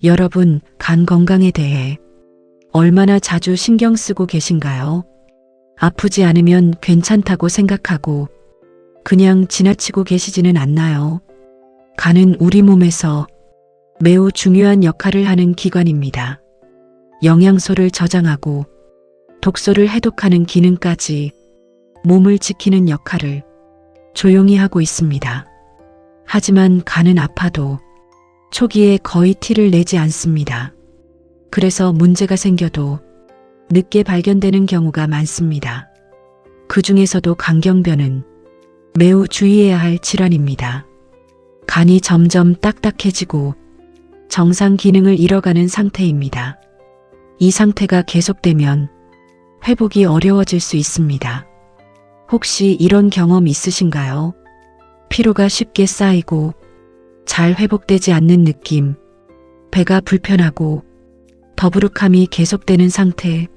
여러분, 간 건강에 대해 얼마나 자주 신경 쓰고 계신가요? 아프지 않으면 괜찮다고 생각하고 그냥 지나치고 계시지는 않나요? 간은 우리 몸에서 매우 중요한 역할을 하는 기관입니다. 영양소를 저장하고 독소를 해독하는 기능까지 몸을 지키는 역할을 조용히 하고 있습니다. 하지만 간은 아파도 초기에 거의 티를 내지 않습니다. 그래서 문제가 생겨도 늦게 발견되는 경우가 많습니다. 그 중에서도 간경변은 매우 주의해야 할 질환입니다. 간이 점점 딱딱해지고 정상 기능을 잃어가는 상태입니다. 이 상태가 계속되면 회복이 어려워질 수 있습니다. 혹시 이런 경험 있으신가요? 피로가 쉽게 쌓이고 잘 회복되지 않는 느낌, 배가 불편하고 더부룩함이 계속되는 상태,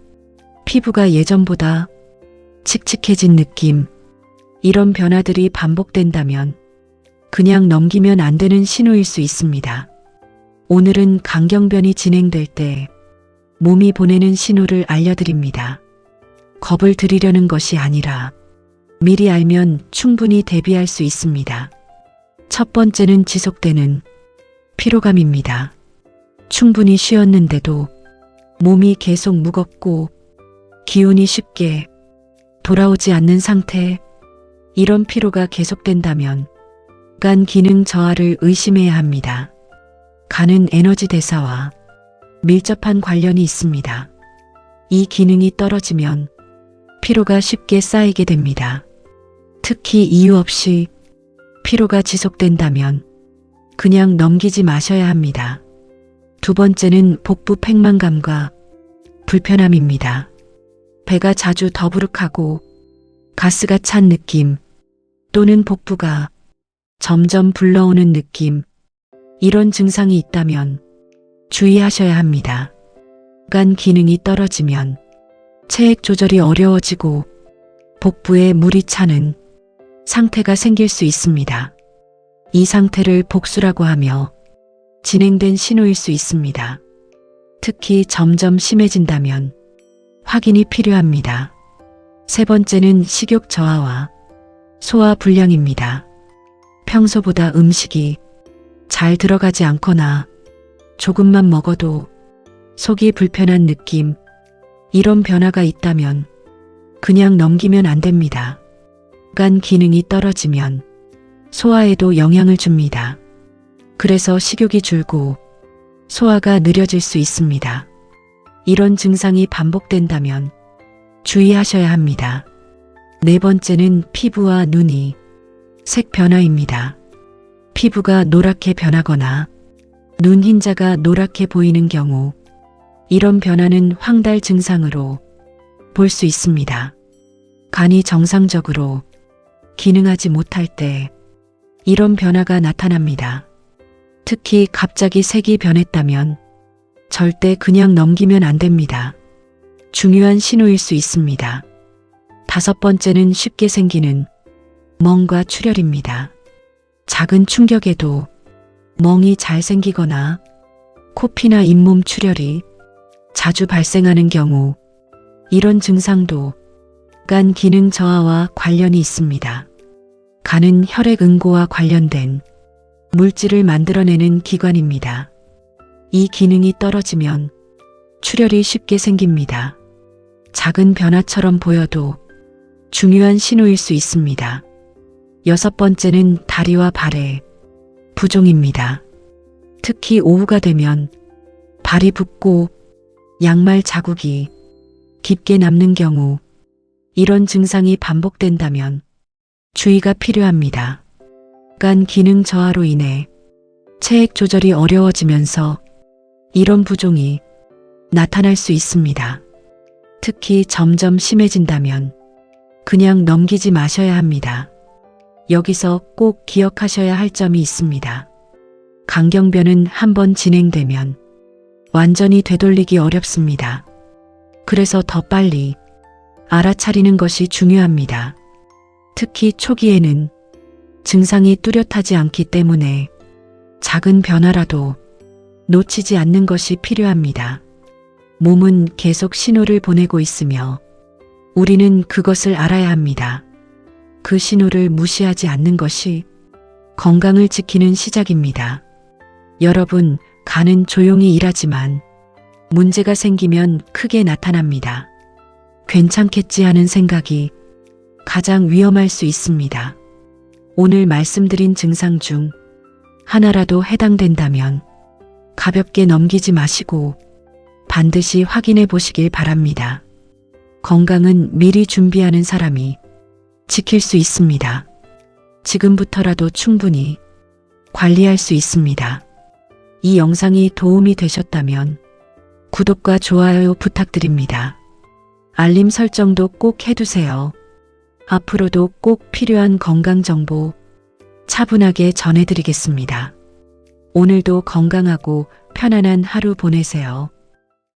피부가 예전보다 칙칙해진 느낌, 이런 변화들이 반복된다면 그냥 넘기면 안 되는 신호일 수 있습니다. 오늘은 간경변이 진행될 때 몸이 보내는 신호를 알려드립니다. 겁을 들이려는 것이 아니라 미리 알면 충분히 대비할 수 있습니다. 첫 번째는 지속되는 피로감입니다. 충분히 쉬었는데도 몸이 계속 무겁고 기운이 쉽게 돌아오지 않는 상태, 이런 피로가 계속된다면 간 기능 저하를 의심해야 합니다. 간은 에너지 대사와 밀접한 관련이 있습니다. 이 기능이 떨어지면 피로가 쉽게 쌓이게 됩니다. 특히 이유 없이 피로가 지속된다면 그냥 넘기지 마셔야 합니다. 두 번째는 복부 팽만감과 불편함입니다. 배가 자주 더부룩하고 가스가 찬 느낌 또는 복부가 점점 불러오는 느낌, 이런 증상이 있다면 주의하셔야 합니다. 간 기능이 떨어지면 체액 조절이 어려워지고 복부에 물이 차는 상태가 생길 수 있습니다. 이 상태를 복수라고 하며 진행된 신호일 수 있습니다. 특히 점점 심해진다면 확인이 필요합니다. 세 번째는 식욕 저하와 소화 불량입니다. 평소보다 음식이 잘 들어가지 않거나 조금만 먹어도 속이 불편한 느낌, 이런 변화가 있다면 그냥 넘기면 안 됩니다. 간 기능이 떨어지면 소화에도 영향을 줍니다. 그래서 식욕이 줄고 소화가 느려질 수 있습니다. 이런 증상이 반복된다면 주의하셔야 합니다. 네 번째는 피부와 눈이 색 변화입니다. 피부가 노랗게 변하거나 눈 흰자가 노랗게 보이는 경우, 이런 변화는 황달 증상으로 볼 수 있습니다. 간이 정상적으로 기능하지 못할 때 이런 변화가 나타납니다. 특히 갑자기 색이 변했다면 절대 그냥 넘기면 안 됩니다. 중요한 신호일 수 있습니다. 다섯 번째는 쉽게 생기는 멍과 출혈입니다. 작은 충격에도 멍이 잘 생기거나 코피나 잇몸 출혈이 자주 발생하는 경우, 이런 증상도 간 기능 저하와 관련이 있습니다. 간은 혈액 응고와 관련된 물질을 만들어내는 기관입니다. 이 기능이 떨어지면 출혈이 쉽게 생깁니다. 작은 변화처럼 보여도 중요한 신호일 수 있습니다. 여섯 번째는 다리와 발의 부종입니다. 특히 오후가 되면 발이 붓고 양말 자국이 깊게 남는 경우, 이런 증상이 반복된다면 주의가 필요합니다. 간 기능 저하로 인해 체액 조절이 어려워지면서 이런 부종이 나타날 수 있습니다. 특히 점점 심해진다면 그냥 넘기지 마셔야 합니다. 여기서 꼭 기억하셔야 할 점이 있습니다. 간경변은 한번 진행되면 완전히 되돌리기 어렵습니다. 그래서 더 빨리 알아차리는 것이 중요합니다. 특히 초기에는 증상이 뚜렷하지 않기 때문에 작은 변화라도 놓치지 않는 것이 필요합니다. 몸은 계속 신호를 보내고 있으며 우리는 그것을 알아야 합니다. 그 신호를 무시하지 않는 것이 건강을 지키는 시작입니다. 여러분, 간은 조용히 일하지만 문제가 생기면 크게 나타납니다. 괜찮겠지 하는 생각이 가장 위험할 수 있습니다. 오늘 말씀드린 증상 중 하나라도 해당된다면 가볍게 넘기지 마시고 반드시 확인해 보시길 바랍니다. 건강은 미리 준비하는 사람이 지킬 수 있습니다. 지금부터라도 충분히 관리할 수 있습니다. 이 영상이 도움이 되셨다면 구독과 좋아요 부탁드립니다. 알림 설정도 꼭 해두세요. 앞으로도 꼭 필요한 건강 정보 차분하게 전해드리겠습니다. 오늘도 건강하고 편안한 하루 보내세요.